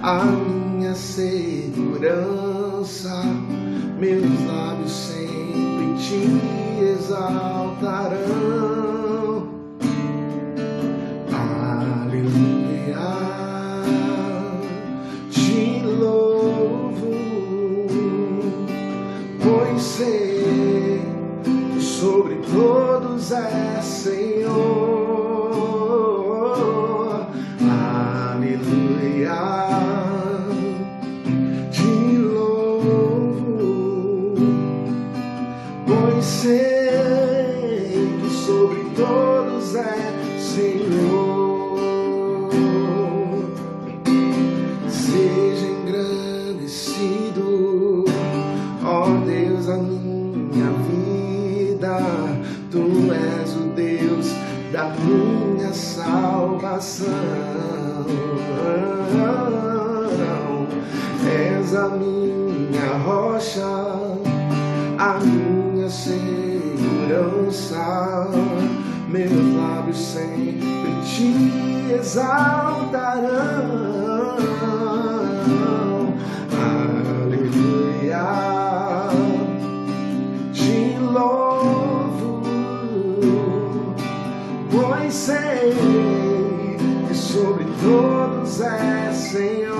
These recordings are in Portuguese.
a minha segurança. Meus lábios sempre te exaltarão. Aleluia, te louvo, pois sei que sobre todos é Senhor. Aleluia, te louvo, pois sei que sobre todos é Senhor. Seja engrandecido, ó Deus, a minha vida. Tu és o Deus da minha salvação. És a minha rocha, a minha segurança. Meus lábios sempre te exaltarão. Aleluia, te louvo, pois sei que sobre todos é Senhor.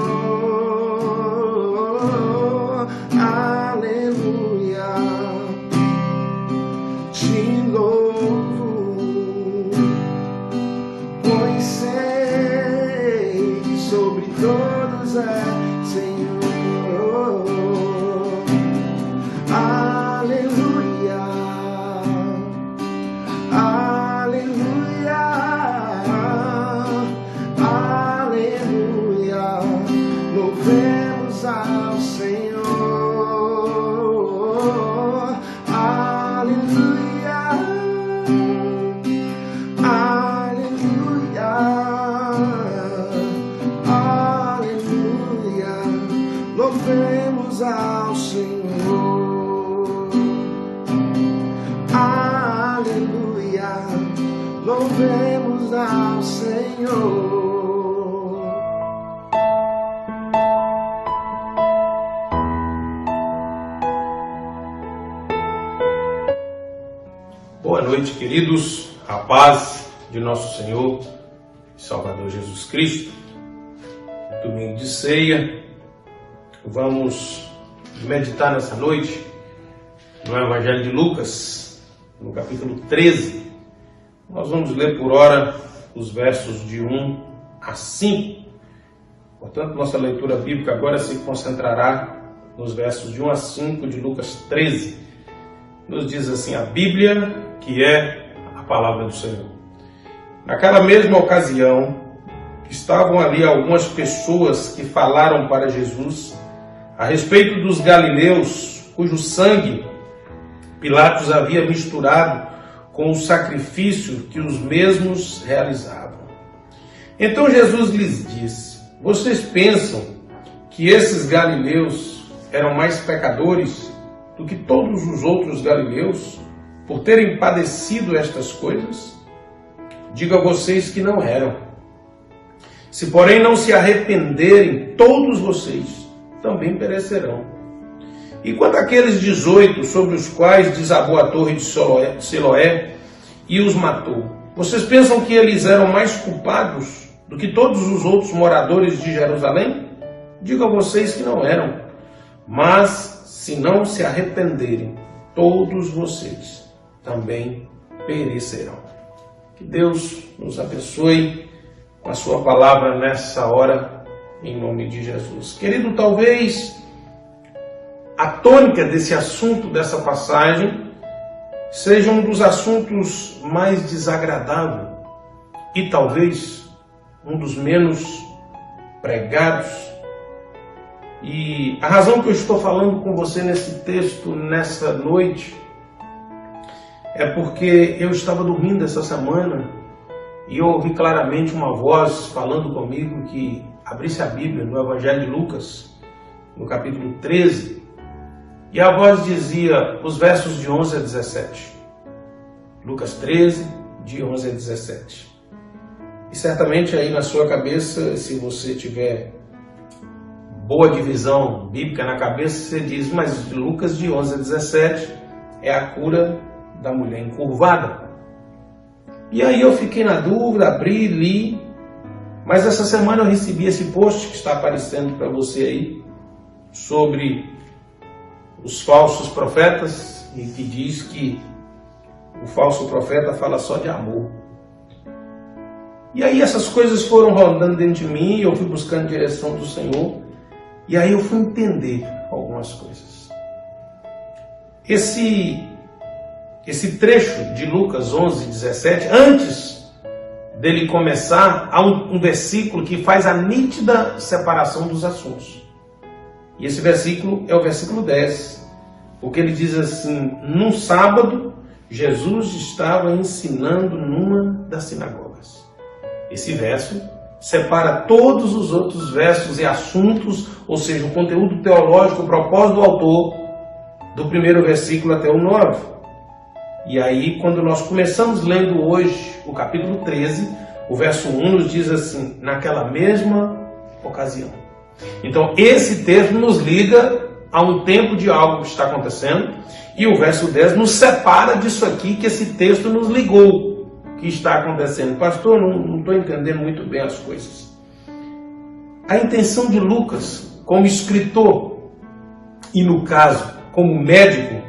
Aleluia, te louvo, pois sei que sobre todos é Senhor. Aleluia, aleluia, aleluia, louvemos ao Senhor. Aleluia, aleluia, aleluia, louvemos ao Senhor. Aleluia, louvemos ao Senhor. Boa noite, queridos. A paz de nosso Senhor e Salvador Jesus Cristo. Domingo de ceia. Vamos meditar nessa noite no Evangelho de Lucas, no capítulo 13. Nós vamos ler por hora os versos de 1 a 5. Portanto, nossa leitura bíblica agora se concentrará nos versos de 1 a 5 de Lucas 13. Nos diz assim a Bíblia, que é a palavra do Senhor. Naquela mesma ocasião, estavam ali algumas pessoas que falaram para Jesus a respeito dos galileus, cujo sangue Pilatos havia misturado com o sacrifício que os mesmos realizavam. Então Jesus lhes disse: vocês pensam que esses galileus eram mais pecadores do que todos os outros galileus por terem padecido estas coisas? Digo a vocês que não eram. Se porém não se arrependerem, todos vocês também perecerão. E quanto àqueles 18 sobre os quais desabou a torre de Siloé e os matou, vocês pensam que eles eram mais culpados do que todos os outros moradores de Jerusalém? Digo a vocês que não eram. Mas se não se arrependerem, todos vocês também perecerão. Que Deus nos abençoe com a sua palavra nessa hora, em nome de Jesus. Querido, talvez a tônica desse assunto, dessa passagem, seja um dos assuntos mais desagradáveis e talvez um dos menos pregados. E a razão que eu estou falando com você nesse texto, nessa noite, é porque eu estava dormindo essa semana e eu ouvi claramente uma voz falando comigo que abrisse a Bíblia no Evangelho de Lucas, no capítulo 13, e a voz dizia os versos de 11 a 17. Lucas 13, de 11 a 17. E certamente aí na sua cabeça, se você tiver boa divisão bíblica na cabeça, você diz, mas Lucas de 11 a 17 é a cura da mulher encurvada. E aí eu fiquei na dúvida, abri, li, mas essa semana eu recebi esse post que está aparecendo para você aí, sobre os falsos profetas, e que diz que o falso profeta fala só de amor. E aí essas coisas foram rodando dentro de mim, eu fui buscando direção do Senhor, e aí eu fui entender algumas coisas. Esse trecho de Lucas 11, 17, antes dele começar, há um versículo que faz a nítida separação dos assuntos. E esse versículo é o versículo 10, porque ele diz assim: num sábado, Jesus estava ensinando numa das sinagogas. Esse verso separa todos os outros versos e assuntos, ou seja, o conteúdo teológico, o propósito do autor, do primeiro versículo até o 9. E aí, quando nós começamos lendo hoje o capítulo 13, o verso 1 nos diz assim: naquela mesma ocasião. Então, esse texto nos liga a um tempo de algo que está acontecendo, e o verso 10 nos separa disso aqui que esse texto nos ligou, que está acontecendo. Pastor, não estou entendendo muito bem as coisas. A intenção de Lucas, como escritor, e no caso, como médico,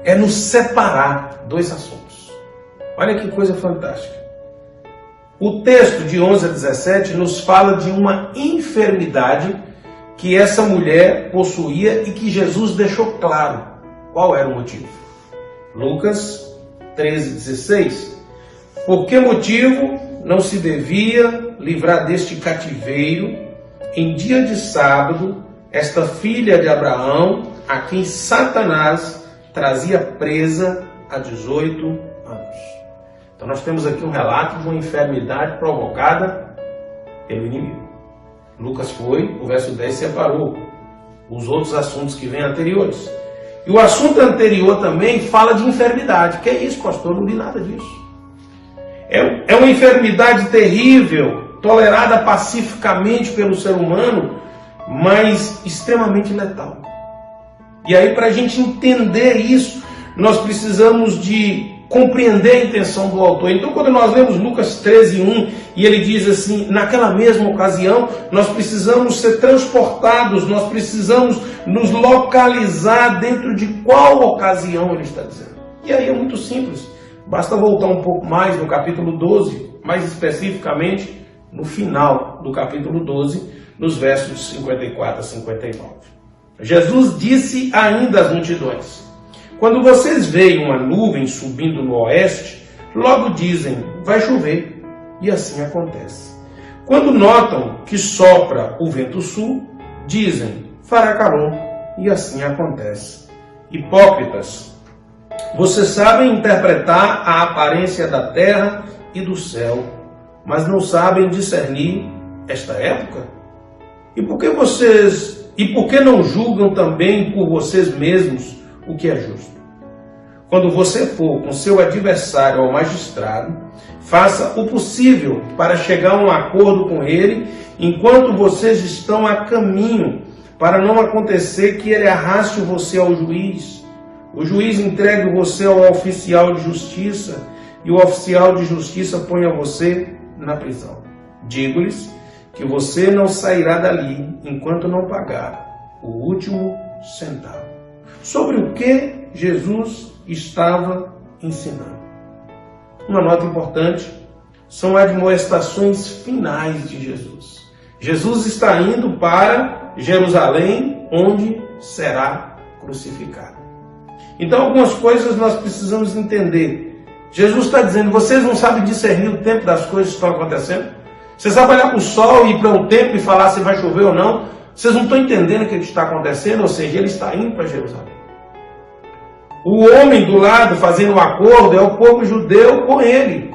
é nos separar dois assuntos. Olha que coisa fantástica. O texto de 11 a 17 nos fala de uma enfermidade que essa mulher possuía e que Jesus deixou claro qual era o motivo. Lucas 13:16. Por que motivo não se devia livrar deste cativeiro em dia de sábado esta filha de Abraão, a quem Satanás trazia presa há 18 anos? Então nós temos aqui um relato de uma enfermidade provocada pelo inimigo. Lucas o verso 10 separou os outros assuntos que vêm anteriores. E o assunto anterior também fala de enfermidade. Que é isso, pastor? Não li nada disso. É uma enfermidade terrível, tolerada pacificamente pelo ser humano, mas extremamente letal. E aí, para a gente entender isso, nós precisamos de compreender a intenção do autor. Então, quando nós lemos Lucas 13:1, e ele diz assim: naquela mesma ocasião, nós precisamos ser transportados, nós precisamos nos localizar dentro de qual ocasião ele está dizendo. E aí é muito simples. Basta voltar um pouco mais no capítulo 12, mais especificamente no final do capítulo 12, nos versos 54 a 59. Jesus disse ainda às multidões: quando vocês veem uma nuvem subindo no oeste, logo dizem, vai chover, e assim acontece. Quando notam que sopra o vento sul, dizem, fará calor, e assim acontece. Hipócritas, vocês sabem interpretar a aparência da terra e do céu, mas não sabem discernir esta época? E por que não julgam também por vocês mesmos o que é justo? Quando você for com seu adversário ao magistrado, faça o possível para chegar a um acordo com ele enquanto vocês estão a caminho, para não acontecer que ele arraste você ao juiz. O juiz entregue você ao oficial de justiça e o oficial de justiça ponha você na prisão. Digo-lhes que você não sairá dali enquanto não pagar o último centavo. Sobre o que Jesus estava ensinando. Uma nota importante são admoestações finais de Jesus. Jesus está indo para Jerusalém, onde será crucificado. Então, algumas coisas nós precisamos entender. Jesus está dizendo, vocês não sabem discernir o tempo das coisas que estão acontecendo? Você sabe olhar para o sol e ir para o tempo e falar se vai chover ou não? Vocês não estão entendendo o que está acontecendo? Ou seja, ele está indo para Jerusalém. O homem do lado fazendo um acordo é o povo judeu com ele,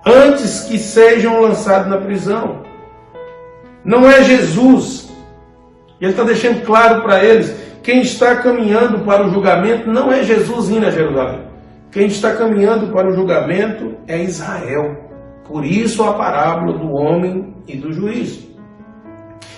antes que sejam lançados na prisão. Não é Jesus. Ele está deixando claro para eles, quem está caminhando para o julgamento não é Jesus indo a Jerusalém. Quem está caminhando para o julgamento é Israel. Por isso a parábola do homem e do juiz.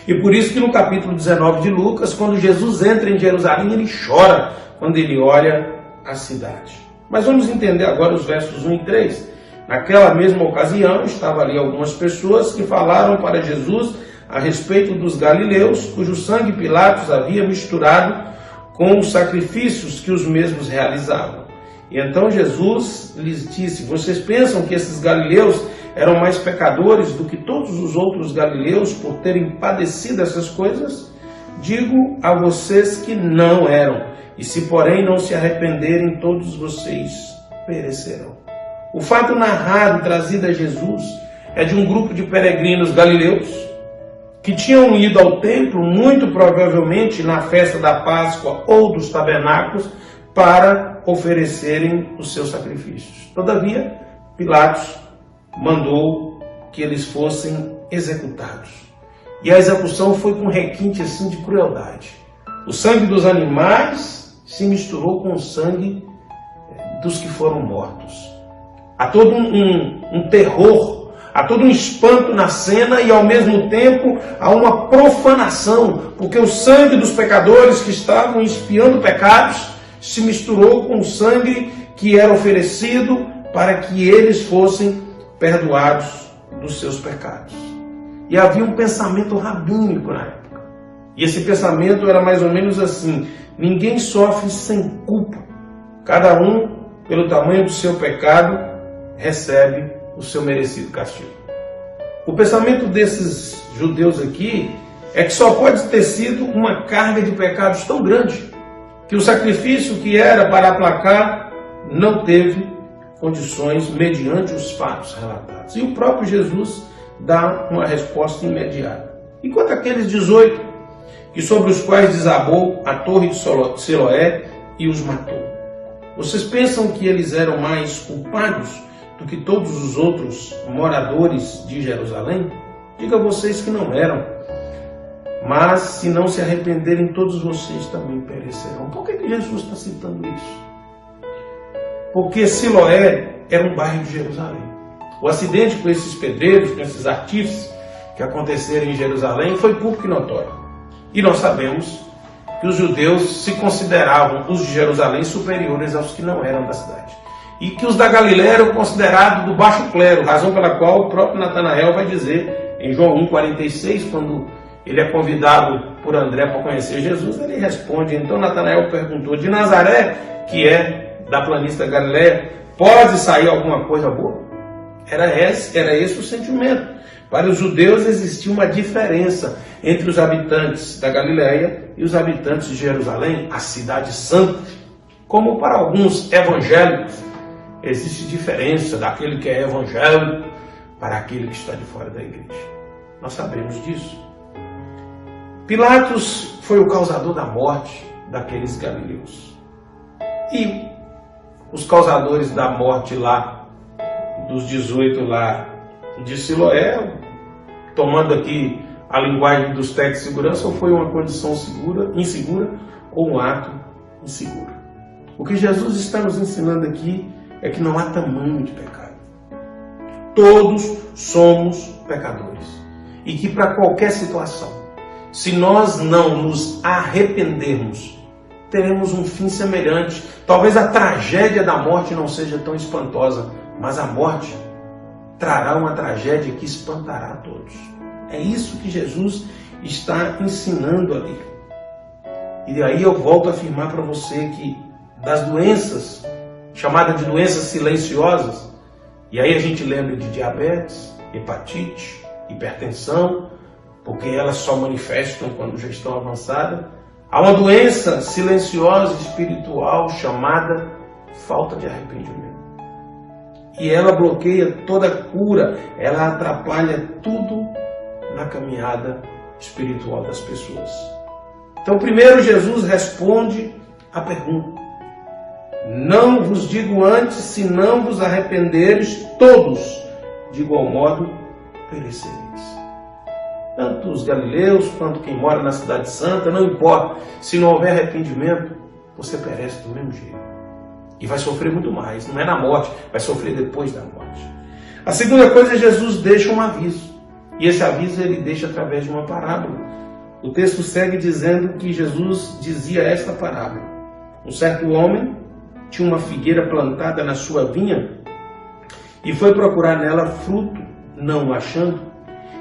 E por isso que no capítulo 19 de Lucas, quando Jesus entra em Jerusalém, ele chora quando ele olha a cidade. Mas vamos entender agora os versos 1 e 3. Naquela mesma ocasião, estavam ali algumas pessoas que falaram para Jesus a respeito dos galileus, cujo sangue Pilatos havia misturado com os sacrifícios que os mesmos realizavam. E então Jesus lhes disse: vocês pensam que esses galileus eram mais pecadores do que todos os outros galileus por terem padecido essas coisas? Digo a vocês que não eram, e se porém não se arrependerem, todos vocês perecerão. O fato narrado, trazido a Jesus, é de um grupo de peregrinos galileus que tinham ido ao templo, muito provavelmente na festa da Páscoa ou dos tabernáculos, para oferecerem os seus sacrifícios. Todavia, Pilatos mandou que eles fossem executados. E a execução foi com requinte assim de crueldade. O sangue dos animais se misturou com o sangue dos que foram mortos. Há todo um terror, há todo um espanto na cena e ao mesmo tempo há uma profanação, porque o sangue dos pecadores que estavam expiando pecados se misturou com o sangue que era oferecido para que eles fossem perdoados dos seus pecados. E havia um pensamento rabínico na época. E esse pensamento era mais ou menos assim: ninguém sofre sem culpa. Cada um, pelo tamanho do seu pecado, recebe o seu merecido castigo. O pensamento desses judeus aqui é que só pode ter sido uma carga de pecados tão grande que o sacrifício que era para aplacar não teve condições mediante os fatos relatados. E o próprio Jesus dá uma resposta imediata. Enquanto aqueles 18 que sobre os quais desabou a torre de Siloé e os matou, vocês pensam que eles eram mais culpados do que todos os outros moradores de Jerusalém? Digo a vocês que não eram. Mas se não se arrependerem, todos vocês também perecerão. Por que Jesus está citando isso? Porque Siloé era um bairro de Jerusalém. O acidente com esses pedreiros, com esses artífices que aconteceram em Jerusalém foi público e notório. E nós sabemos que os judeus se consideravam, os de Jerusalém, superiores aos que não eram da cidade. E que os da Galiléia eram considerados do baixo clero, razão pela qual o próprio Natanael vai dizer em João 1,46, quando ele é convidado por André para conhecer Jesus, ele responde: então Natanael perguntou, de Nazaré, que é da planície da Galiléia, pode sair alguma coisa boa? Era esse o sentimento. Para os judeus existia uma diferença entre os habitantes da Galiléia e os habitantes de Jerusalém, a cidade santa. Como para alguns evangélicos, existe diferença daquele que é evangélico para aquele que está de fora da igreja. Nós sabemos disso. Pilatos foi o causador da morte daqueles galileus. E os causadores da morte lá, dos 18 lá de Siloé, tomando aqui a linguagem dos técnicos de segurança, ou foi uma condição insegura ou um ato inseguro. O que Jesus está nos ensinando aqui é que não há tamanho de pecado. Todos somos pecadores. E que para qualquer situação, se nós não nos arrependermos, teremos um fim semelhante. Talvez a tragédia da morte não seja tão espantosa, mas a morte trará uma tragédia que espantará a todos. É isso que Jesus está ensinando ali. E aí eu volto a afirmar para você que das doenças, chamadas de doenças silenciosas, e aí a gente lembra de diabetes, hepatite, hipertensão, porque elas só manifestam quando já estão avançadas. Há uma doença silenciosa espiritual chamada falta de arrependimento. E ela bloqueia toda a cura, ela atrapalha tudo na caminhada espiritual das pessoas. Então, primeiro Jesus responde a pergunta: não vos digo antes, se não vos arrependeres, todos, de igual modo, perecereis. Tanto os galileus quanto quem mora na cidade santa, não importa, se não houver arrependimento, você perece do mesmo jeito. E vai sofrer muito mais, não é na morte, vai sofrer depois da morte. A segunda coisa, Jesus deixa um aviso. E esse aviso ele deixa através de uma parábola. O texto segue dizendo que Jesus dizia esta parábola. Um certo homem tinha uma figueira plantada na sua vinha e foi procurar nela fruto, não o achando,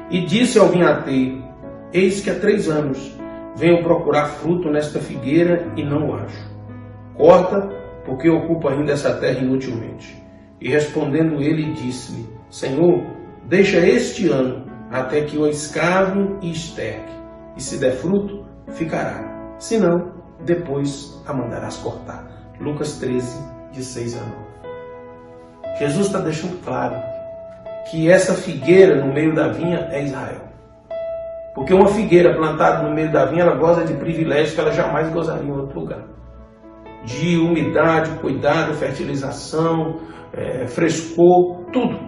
e disse ao vinhateiro: eis que há 3 anos venho procurar fruto nesta figueira e não o acho. Corta, porque ocupa ainda essa terra inutilmente. E respondendo ele, disse-lhe: Senhor, deixa este ano até que o escavem e esterque, e se der fruto, ficará. Se não, depois a mandarás cortar. Lucas 13, de 6 a 9. Jesus está deixando claro que essa figueira no meio da vinha é Israel. Porque uma figueira plantada no meio da vinha, ela goza de privilégios que ela jamais gozaria em outro lugar. De umidade, cuidado, fertilização, frescor, tudo.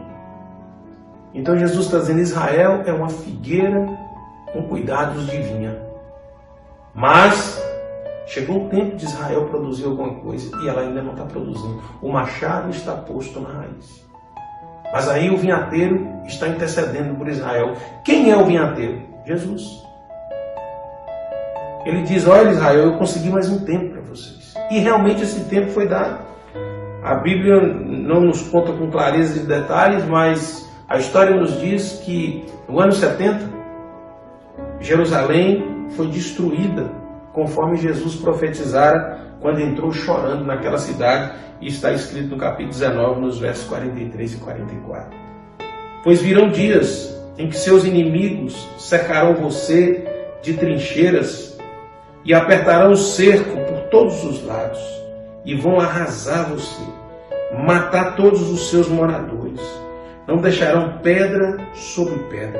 Então Jesus está dizendo: Israel é uma figueira com cuidados de vinha. Mas chegou o tempo de Israel produzir alguma coisa e ela ainda não está produzindo. O machado está posto na raiz. Mas aí o vinhateiro está intercedendo por Israel. Quem é o vinhateiro? Jesus. Ele diz: olha, Israel, eu consegui mais um tempo para vocês. E realmente esse tempo foi dado. A Bíblia não nos conta com clareza de detalhes, mas a história nos diz que no ano 70, Jerusalém foi destruída, conforme Jesus profetizara quando entrou chorando naquela cidade, e está escrito no capítulo 19, nos versos 43 e 44. Pois virão dias em que seus inimigos cercarão você de trincheiras e apertarão o cerco por todos os lados e vão arrasar você, matar todos os seus moradores. Não deixarão pedra sobre pedra,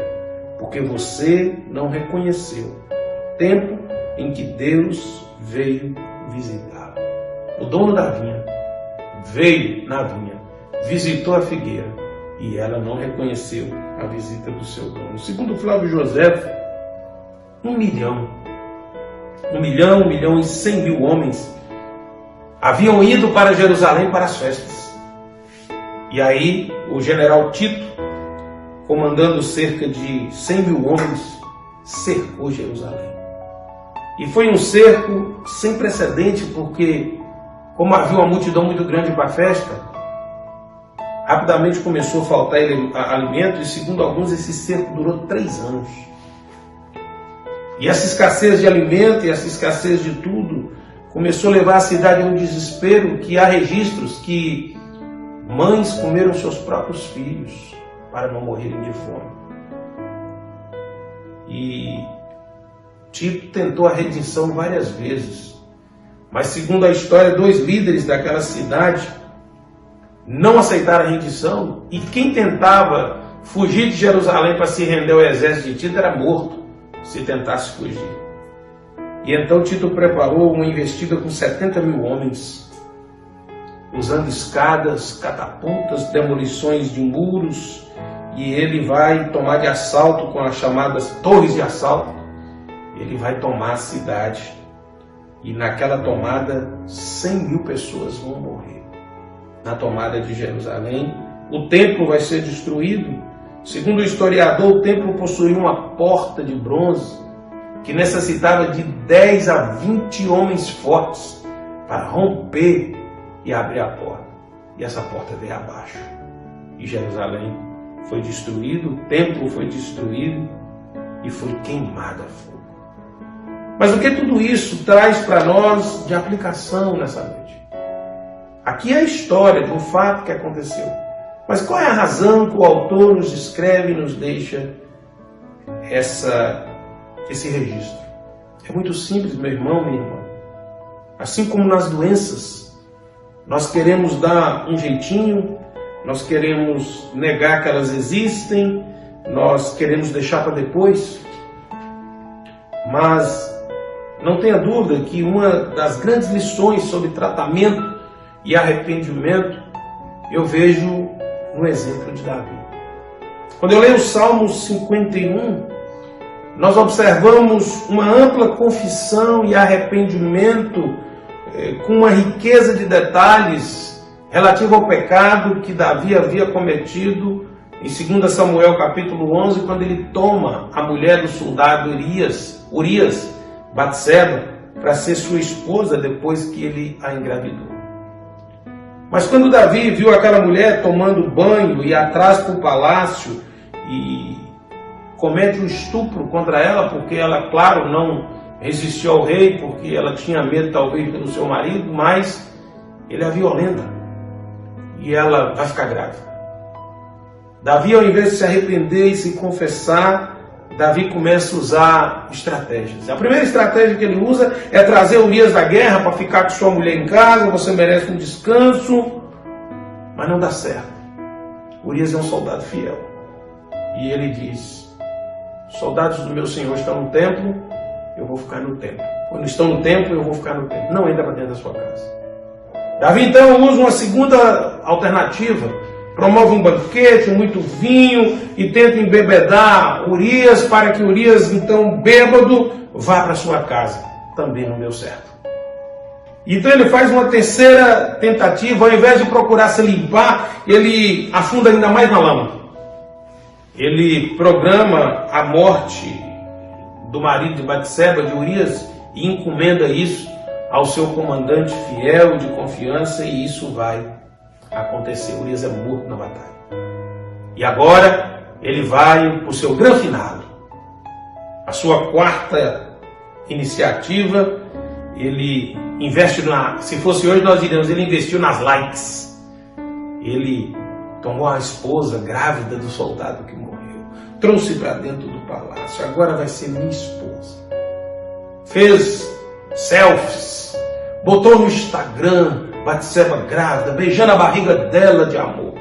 porque você não reconheceu o tempo em que Deus veio visitá-lo. O dono da vinha veio na vinha, visitou a figueira e ela não reconheceu a visita do seu dono. Segundo Flávio José, 1 milhão e 100 mil homens haviam ido para Jerusalém para as festas. E aí o general Tito, comandando cerca de 100 mil homens, cercou Jerusalém. E foi um cerco sem precedente, porque como havia uma multidão muito grande para a festa, rapidamente começou a faltar alimento e, segundo alguns, esse cerco durou 3 anos. E essa escassez de alimento e essa escassez de tudo começou a levar a cidade a um desespero, que há registros que mães comeram seus próprios filhos para não morrerem de fome. E Tito tentou a redenção várias vezes. Mas, segundo a história, 2 líderes daquela cidade não aceitaram a rendição, e quem tentava fugir de Jerusalém para se render ao exército de Tito era morto se tentasse fugir. E então Tito preparou uma investida com 70 mil homens, usando escadas, catapultas, demolições de muros, e ele vai tomar de assalto com as chamadas torres de assalto. Ele vai tomar a cidade. E naquela tomada, 100 mil pessoas vão morrer. Na tomada de Jerusalém, o templo vai ser destruído. Segundo o historiador, o templo possuía uma porta de bronze que necessitava de 10 a 20 homens fortes para romper e abrir a porta. E essa porta veio abaixo. E Jerusalém foi destruído, o templo foi destruído e foi queimado a fogo. Mas o que tudo isso traz para nós de aplicação nessa noite? Aqui é a história do fato que aconteceu. Mas qual é a razão que o autor nos escreve e nos deixa esse registro? É muito simples, meu irmão, minha irmã. Assim como nas doenças, nós queremos dar um jeitinho, nós queremos negar que elas existem, nós queremos deixar para depois. Mas não tenha dúvida que uma das grandes lições sobre tratamento e arrependimento eu vejo no exemplo de Davi. Quando eu leio o Salmo 51, nós observamos uma ampla confissão e arrependimento com uma riqueza de detalhes relativo ao pecado que Davi havia cometido em 2 Samuel capítulo 11, quando ele toma a mulher do soldado Urias, Batseba, para ser sua esposa depois que ele a engravidou. Mas quando Davi viu aquela mulher tomando banho e atrás para o palácio e comete um estupro contra ela, porque ela, claro, não resistiu ao rei, porque ela tinha medo talvez pelo seu marido, mas ele a violenta e ela vai ficar grávida. Davi, ao invés de se arrepender e se confessar, Davi começa a usar estratégias. A primeira estratégia que ele usa é trazer Urias da guerra para ficar com sua mulher em casa, você merece um descanso, mas não dá certo. Urias é um soldado fiel. E ele diz: soldados do meu Senhor estão no templo, eu vou ficar no templo. Quando estão no templo, eu vou ficar no templo. Não entra para dentro da sua casa. Davi então usa uma segunda alternativa. Promove um banquete, muito vinho e tenta embebedar Urias para que Urias, então bêbado, vá para sua casa. Também não deu certo. Então ele faz uma terceira tentativa, ao invés de procurar se limpar, ele afunda ainda mais na lama. Ele programa a morte do marido de Batseba, de Urias, e encomenda isso ao seu comandante fiel de confiança, e isso vai acontecer. Urias é morto na batalha. E agora ele vai para o seu grande final. A sua quarta iniciativa, ele investe se fosse hoje nós diríamos, ele investiu nas likes. Ele tomou a esposa grávida do soldado que morreu, trouxe para dentro do palácio, agora vai ser minha esposa. Fez selfies, botou no Instagram, Batseba grávida, beijando a barriga dela de amor,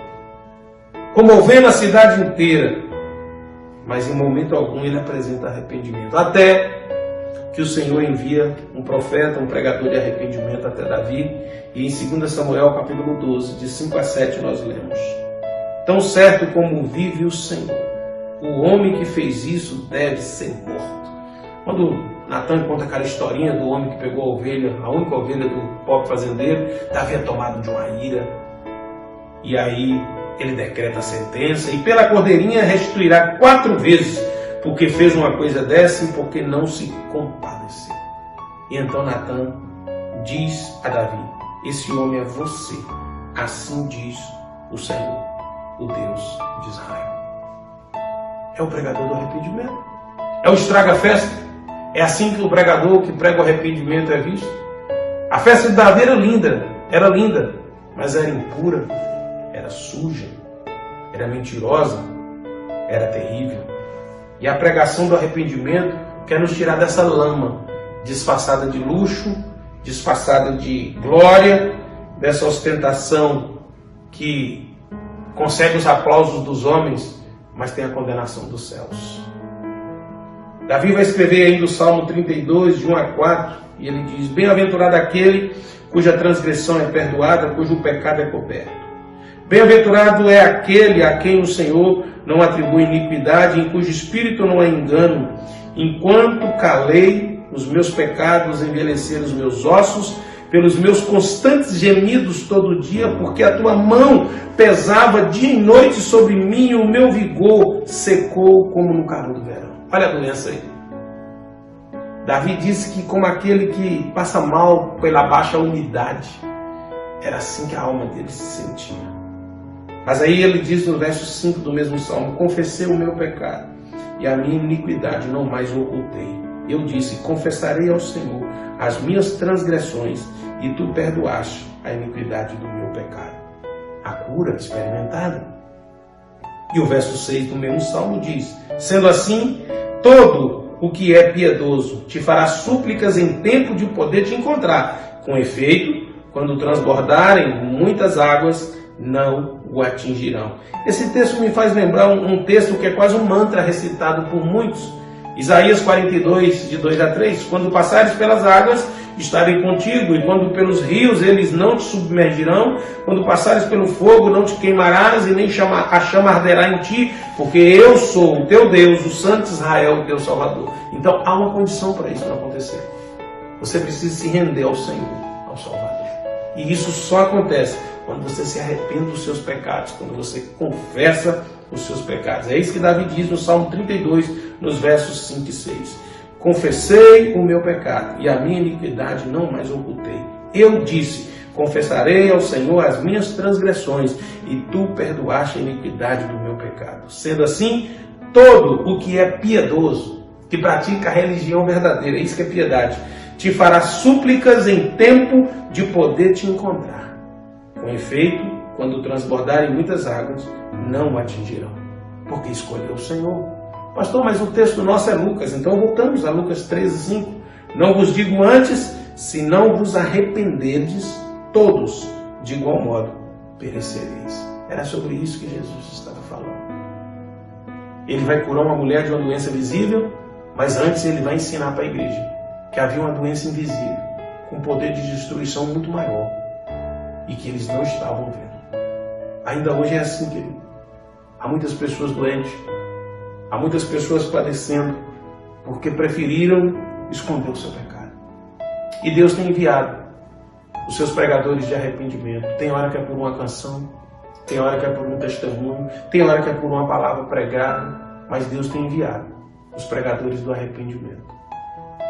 comovendo a cidade inteira. Mas em momento algum ele apresenta arrependimento, até que o Senhor envia um profeta, um pregador de arrependimento até Davi. E em 2 Samuel capítulo 12, de 5 a 7 nós lemos: tão certo como vive o Senhor, o homem que fez isso deve ser morto. Quando Natan conta aquela historinha do homem que pegou a ovelha, a única ovelha do pobre fazendeiro, Davi é tomado de uma ira, e aí ele decreta a sentença, e pela cordeirinha restituirá 4 vezes, porque fez uma coisa dessa e porque não se compadeceu. E então Natan diz a Davi: esse homem é você, assim diz o Senhor, o Deus de Israel. É o pregador do arrependimento, é o estraga-festa. É assim que o pregador que prega o arrependimento é visto. A festa de Davi era linda, mas era impura, era suja, era mentirosa, era terrível. E a pregação do arrependimento quer nos tirar dessa lama, disfarçada de luxo, disfarçada de glória, dessa ostentação que consegue os aplausos dos homens, mas tem a condenação dos céus. Davi vai escrever ainda o Salmo 32, de 1 a 4, e ele diz: bem-aventurado aquele cuja transgressão é perdoada, cujo pecado é coberto. Bem-aventurado é aquele a quem o Senhor não atribui iniquidade, em cujo espírito não há engano. Enquanto calei, os meus pecados envelheceram os meus ossos, pelos meus constantes gemidos todo dia, porque a tua mão pesava dia e noite sobre mim, e o meu vigor secou como no calor do verão. Olha a doença aí. Davi disse que como aquele que passa mal pela baixa umidade, era assim que a alma dele se sentia. Mas aí ele diz no verso 5 do mesmo Salmo: confessei o meu pecado e a minha iniquidade não mais o ocultei. Eu disse: confessarei ao Senhor as minhas transgressões, e tu perdoaste a iniquidade do meu pecado. A cura experimentada. E o verso 6 do mesmo Salmo diz: sendo assim, todo o que é piedoso te fará súplicas em tempo de poder te encontrar. Com efeito, quando transbordarem muitas águas, não o atingirão. Esse texto me faz lembrar um texto que é quase um mantra recitado por muitos. Isaías 42, de 2 a 3. Quando passares pelas águas, estarei contigo, e quando pelos rios eles não te submergirão, quando passares pelo fogo não te queimarás, e nem a chama arderá em ti, porque eu sou o teu Deus, o Santo de Israel, o teu Salvador. Então há uma condição para isso não acontecer. Você precisa se render ao Senhor, ao Salvador. E isso só acontece quando você se arrepende dos seus pecados, quando você confessa os seus pecados. É isso que Davi diz no Salmo 32, nos versos 5 e 6. Confessei o meu pecado e a minha iniquidade não mais ocultei. Eu disse, confessarei ao Senhor as minhas transgressões e tu perdoaste a iniquidade do meu pecado. Sendo assim, todo o que é piedoso, que pratica a religião verdadeira, isso que é piedade, te fará súplicas em tempo de poder te encontrar. Com efeito, quando transbordarem muitas águas, não o atingirão, porque escolheu o Senhor. Pastor, mas o texto nosso é Lucas, então voltamos a Lucas 13:5. Não vos digo antes, se não vos arrependerdes, todos, de igual modo, perecereis. Era sobre isso que Jesus estava falando. Ele vai curar uma mulher de uma doença visível, mas antes ele vai ensinar para a igreja que havia uma doença invisível, com poder de destruição muito maior, e que eles não estavam vendo. Ainda hoje é assim, querido. Há muitas pessoas doentes, há muitas pessoas padecendo, porque preferiram esconder o seu pecado. E Deus tem enviado os seus pregadores de arrependimento. Tem hora que é por uma canção, tem hora que é por um testemunho, tem hora que é por uma palavra pregada, mas Deus tem enviado os pregadores do arrependimento.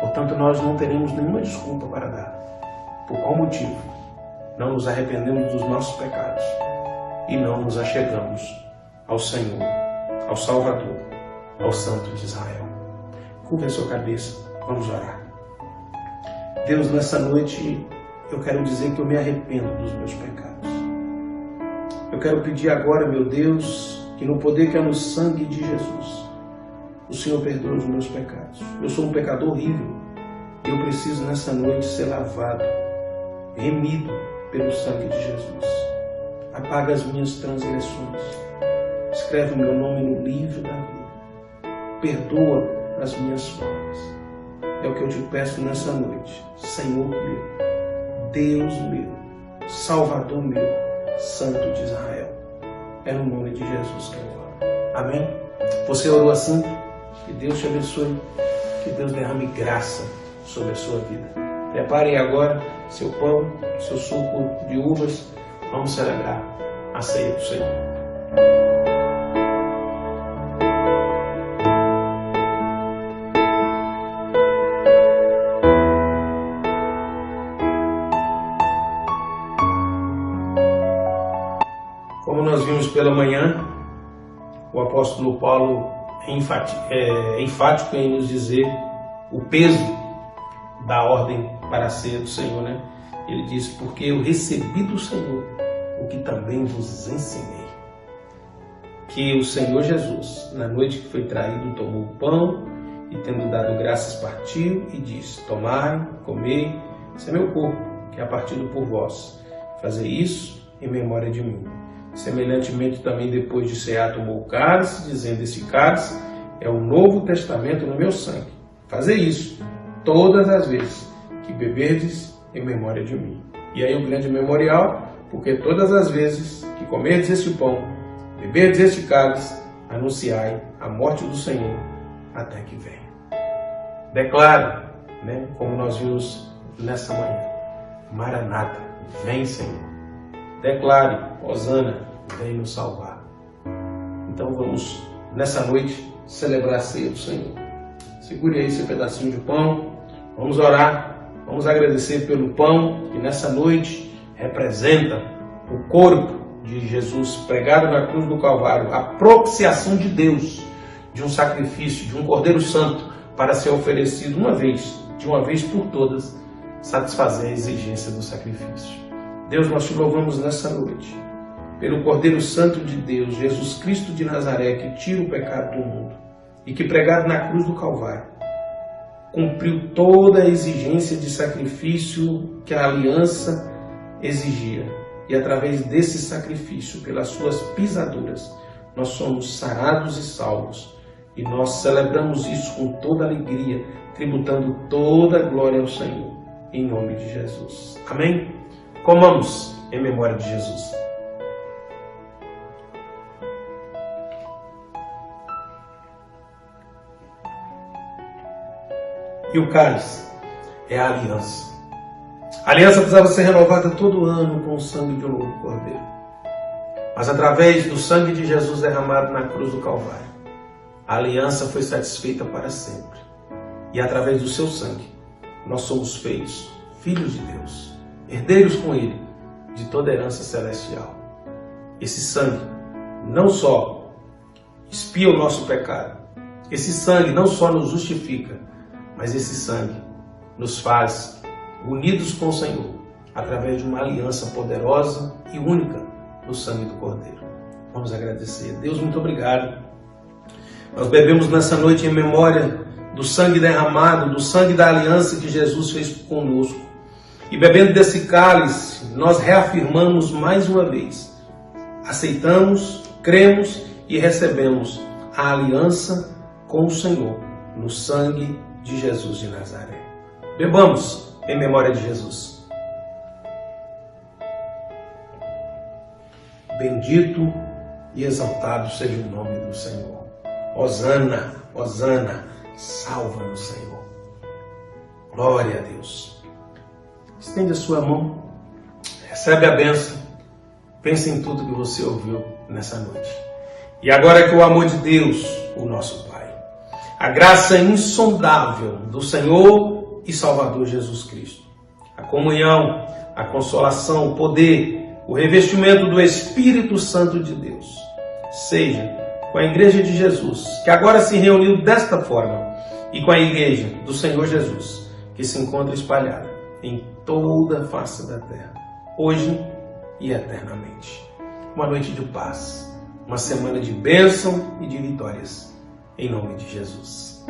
Portanto, nós não teremos nenhuma desculpa para dar. Por qual motivo? Não nos arrependemos dos nossos pecados e não nos achegamos ao Senhor, ao Salvador, ao Santo de Israel. Curva a sua cabeça, vamos orar. Deus, nessa noite, eu quero dizer que eu me arrependo dos meus pecados. Eu quero pedir agora, meu Deus, que no poder que há no sangue de Jesus, o Senhor perdoe os meus pecados. Eu sou um pecador horrível e eu preciso nessa noite ser lavado, remido pelo sangue de Jesus. Apaga as minhas transgressões. Escreve o meu nome no livro da vida. Perdoa as minhas faltas. É o que eu te peço nessa noite. Senhor meu, Deus meu, Salvador meu, Santo de Israel. É no nome de Jesus que eu oro. Amém? Você orou assim? Que Deus te abençoe. Que Deus derrame graça sobre a sua vida. Preparem agora seu pão, seu suco de uvas. Vamos celebrar a ceia do Senhor. Como nós vimos pela manhã, o apóstolo Paulo é enfático em nos dizer o peso da ordem para a ceia do Senhor, né? Ele diz, porque eu recebi do Senhor o que também vos ensinei. Que o Senhor Jesus, na noite que foi traído, tomou o pão e, tendo dado graças, partiu e disse, tomai, comei, esse é meu corpo, que é partido por vós. Fazei isso em memória de mim. Semelhantemente também depois de cear tomou o cálice, dizendo, esse cálice é o novo testamento no meu sangue. Fazei isso todas as vezes que beberdes em memória de mim. E aí o grande memorial, porque todas as vezes que comerdes este pão, beberdes este cálice, anunciai a morte do Senhor até que venha. Declare, né, como nós vimos nessa manhã, Maranata, vem Senhor. Declare, Hosana, vem nos salvar. Então vamos, nessa noite, celebrar a ceia do Senhor. Segure aí esse pedacinho de pão, vamos orar, vamos agradecer pelo pão que nessa noite representa o corpo de Jesus pregado na cruz do Calvário, a propiciação de Deus, de um sacrifício, de um Cordeiro Santo, para ser oferecido de uma vez por todas, satisfazer a exigência do sacrifício. Deus, nós te louvamos nessa noite, pelo Cordeiro Santo de Deus, Jesus Cristo de Nazaré, que tira o pecado do mundo, e que pregado na cruz do Calvário, cumpriu toda a exigência de sacrifício que a aliança exigia. E através desse sacrifício, pelas suas pisaduras, nós somos sarados e salvos. E nós celebramos isso com toda alegria, tributando toda a glória ao Senhor, em nome de Jesus. Amém? Comamos em memória de Jesus. E o cálice é a aliança. A aliança precisava ser renovada todo ano com o sangue de um novo cordeiro. Mas através do sangue de Jesus derramado na cruz do Calvário, a aliança foi satisfeita para sempre. E através do seu sangue, nós somos feitos filhos de Deus, herdeiros com Ele de toda herança celestial. Esse sangue não só expia o nosso pecado, esse sangue não só nos justifica, mas esse sangue nos faz unidos com o Senhor através de uma aliança poderosa e única no sangue do Cordeiro. Vamos agradecer. Deus, muito obrigado. Nós bebemos nessa noite em memória do sangue derramado, do sangue da aliança que Jesus fez conosco. E bebendo desse cálice, nós reafirmamos mais uma vez, aceitamos, cremos e recebemos a aliança com o Senhor no sangue de Jesus de Nazaré. Bebamos em memória de Jesus. Bendito e exaltado seja o nome do Senhor. Hosana, Hosana, salva-nos, Senhor. Glória a Deus. Estende a sua mão, recebe a bênção, pense em tudo que você ouviu nessa noite. E agora que o amor de Deus, o nosso Pai, a graça insondável do Senhor e Salvador Jesus Cristo, a comunhão, a consolação, o poder, o revestimento do Espírito Santo de Deus, seja com a Igreja de Jesus, que agora se reuniu desta forma, e com a Igreja do Senhor Jesus, que se encontra espalhada em toda a face da terra, hoje e eternamente. Uma noite de paz, uma semana de bênção e de vitórias, em nome de Jesus.